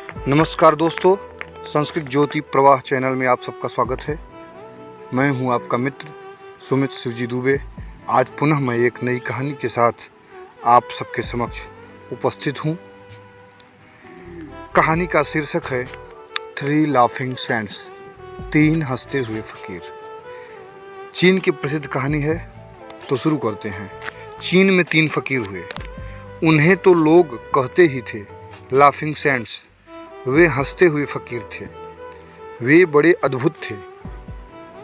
नमस्कार दोस्तों, संस्कृत ज्योति प्रवाह चैनल में आप सबका स्वागत है। मैं हूं आपका मित्र सुमित शिवजी दुबे। आज पुनः मैं एक नई कहानी के साथ आप सबके समक्ष उपस्थित हूं। कहानी का शीर्षक है 3 लाफिंग सैंट्स, 3 हंसते हुए फकीर। चीन की प्रसिद्ध कहानी है, तो शुरू करते हैं। चीन में 3 फकीर हुए। उन्हें तो लोग कहते ही थे लाफिंग सैंट्स। वे हंसते हुए फकीर थे। वे बड़े अद्भुत थे,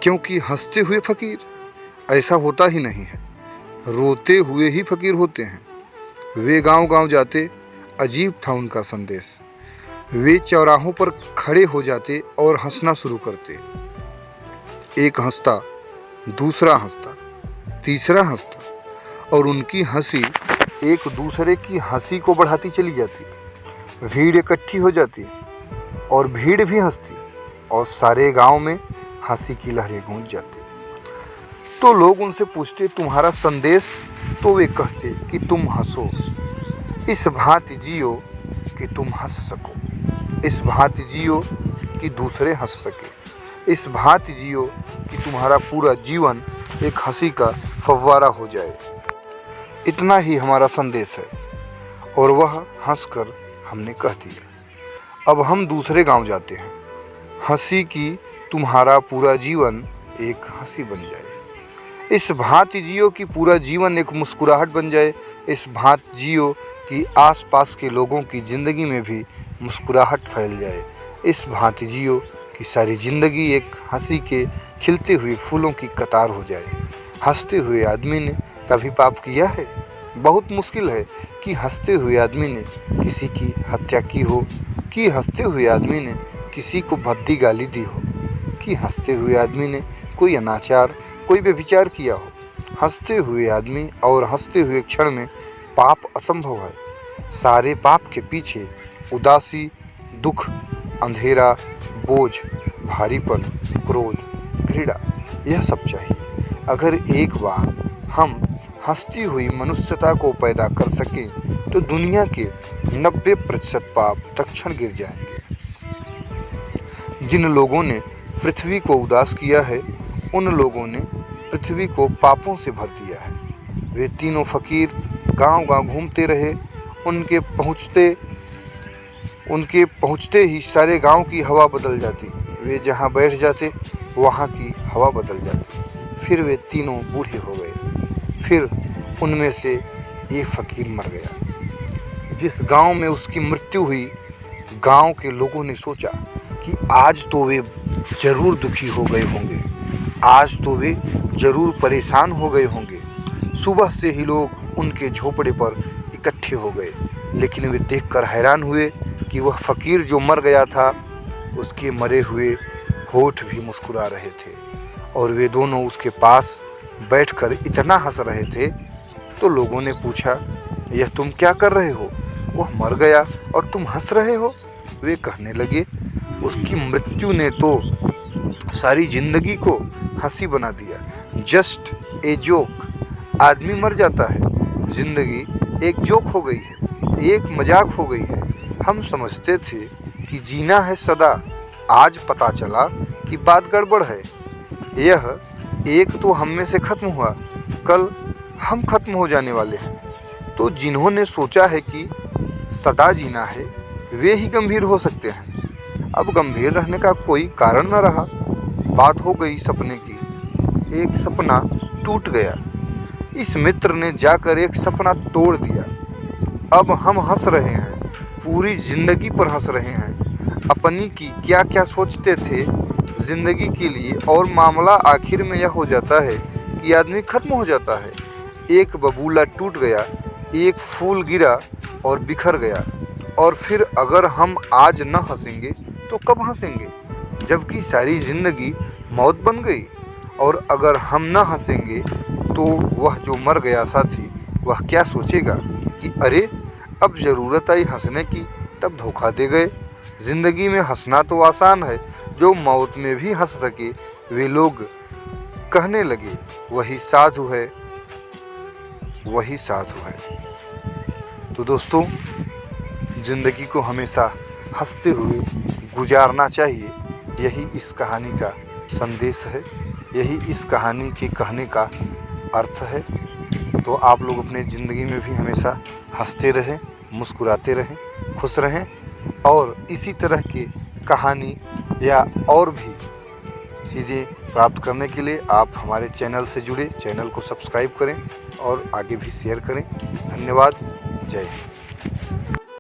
क्योंकि हंसते हुए फकीर ऐसा होता ही नहीं है, रोते हुए ही फकीर होते हैं। वे गांव-गांव जाते, अजीब था उनका संदेश। वे चौराहों पर खड़े हो जाते और हंसना शुरू करते। एक हंसता, दूसरा हंसता, तीसरा हंसता, और उनकी हंसी एक दूसरे की हंसी को बढ़ाती चली जाती। भीड़ इकट्ठी हो जाती और भीड़ भी हंसती और सारे गांव में हंसी की लहरें गूंज जाती। तो लोग उनसे पूछते, तुम्हारा संदेश? तो वे कहते कि तुम हंसो, इस भांति जियो कि तुम हंस सको, इस भांति जियो कि दूसरे हंस सके, इस भांति जियो कि तुम्हारा पूरा जीवन एक हंसी का फव्वारा हो जाए। इतना ही हमारा संदेश है। और वह हंसकर हमने कह दिया। अब हम दूसरे गांव जाते हैं, हंसी की तुम्हारा पूरा जीवन एक हंसी बन जाए, इस भांति जियो कि पूरा जीवन एक मुस्कुराहट बन जाए, इस भांति जियो कि आसपास के लोगों की ज़िंदगी में भी मुस्कुराहट फैल जाए, इस भांति जियो कि सारी ज़िंदगी एक हंसी के खिलते हुए फूलों की कतार हो जाए। हंसते हुए आदमी ने कभी पाप किया है? बहुत मुश्किल है कि हंसते हुए आदमी ने किसी की हत्या की हो, कि हंसते हुए आदमी ने किसी को भद्दी गाली दी हो, कि हंसते हुए आदमी ने कोई अनाचार, कोई व्यभिचार किया हो। हंसते हुए आदमी और हंसते हुए क्षण में पाप असंभव है। सारे पाप के पीछे उदासी, दुख, अंधेरा, बोझ, भारीपन, क्रोध, घृणा, यह सब चाहिए। अगर एक बार हम हंसती हुई मनुष्यता को पैदा कर सके तो दुनिया के 90% पाप तत्क्षण गिर जाएंगे। जिन लोगों ने पृथ्वी को उदास किया है, उन लोगों ने पृथ्वी को पापों से भर दिया है। वे तीनों फकीर गांव-गांव घूमते रहे। उनके पहुंचते ही सारे गांव की हवा बदल जाती। वे जहां बैठ जाते वहां की हवा बदल जाती। फिर वे तीनों बूढ़े हो गए। फिर उनमें से एक फकीर मर गया। जिस गांव में उसकी मृत्यु हुई, गांव के लोगों ने सोचा कि आज तो वे जरूर दुखी हो गए होंगे, आज तो वे जरूर परेशान हो गए होंगे। सुबह से ही लोग उनके झोपड़े पर इकट्ठे हो गए, लेकिन वे देखकर हैरान हुए कि वह फकीर जो मर गया था, उसके मरे हुए होठ भी मुस्कुरा रहे थे और वे दोनों उसके पास बैठकर इतना हंस रहे थे। तो लोगों ने पूछा, यह तुम क्या कर रहे हो? वह मर गया और तुम हंस रहे हो? वे कहने लगे, उसकी मृत्यु ने तो सारी जिंदगी को हंसी बना दिया। Just a joke. आदमी मर जाता है, जिंदगी एक जोक हो गई है, एक मजाक हो गई है। हम समझते थे कि जीना है सदा, आज पता चला कि बात गड़बड़ है। यह एक तो हम में से खत्म हुआ, कल हम खत्म हो जाने वाले हैं। तो जिन्होंने सोचा है कि सदा जीना है, वे ही गंभीर हो सकते हैं। अब गंभीर रहने का कोई कारण न रहा। बात हो गई सपने की। एक सपना टूट गया। इस मित्र ने जाकर एक सपना तोड़ दिया। अब हम हंस रहे हैं, पूरी जिंदगी पर हंस रहे हैं। अपनी की क्या क्या सोचते थे जिंदगी के लिए, और मामला आखिर में यह हो जाता है कि आदमी खत्म हो जाता है। एक बबूला टूट गया, एक फूल गिरा और बिखर गया। और फिर अगर हम आज न हंसेंगे तो कब हंसेंगे, जबकि सारी जिंदगी मौत बन गई। और अगर हम न हंसेंगे तो वह जो मर गया साथी, वह क्या सोचेगा कि अरे अब ज़रूरत आई हंसने की, तब धोखा दे गए। ज़िंदगी में हंसना तो आसान है, जो मौत में भी हंस सके। वे लोग कहने लगे, वही साधु है, वही साधु है। तो दोस्तों, ज़िंदगी को हमेशा हंसते हुए गुजारना चाहिए। यही इस कहानी का संदेश है, यही इस कहानी के कहने का अर्थ है। तो आप लोग अपने ज़िंदगी में भी हमेशा हंसते रहें, मुस्कुराते रहें, खुश रहें और इसी तरह की कहानी या और भी चीज़ें प्राप्त करने के लिए आप हमारे चैनल से जुड़े, चैनल को सब्सक्राइब करें और आगे भी शेयर करें। धन्यवाद। जय हिंद।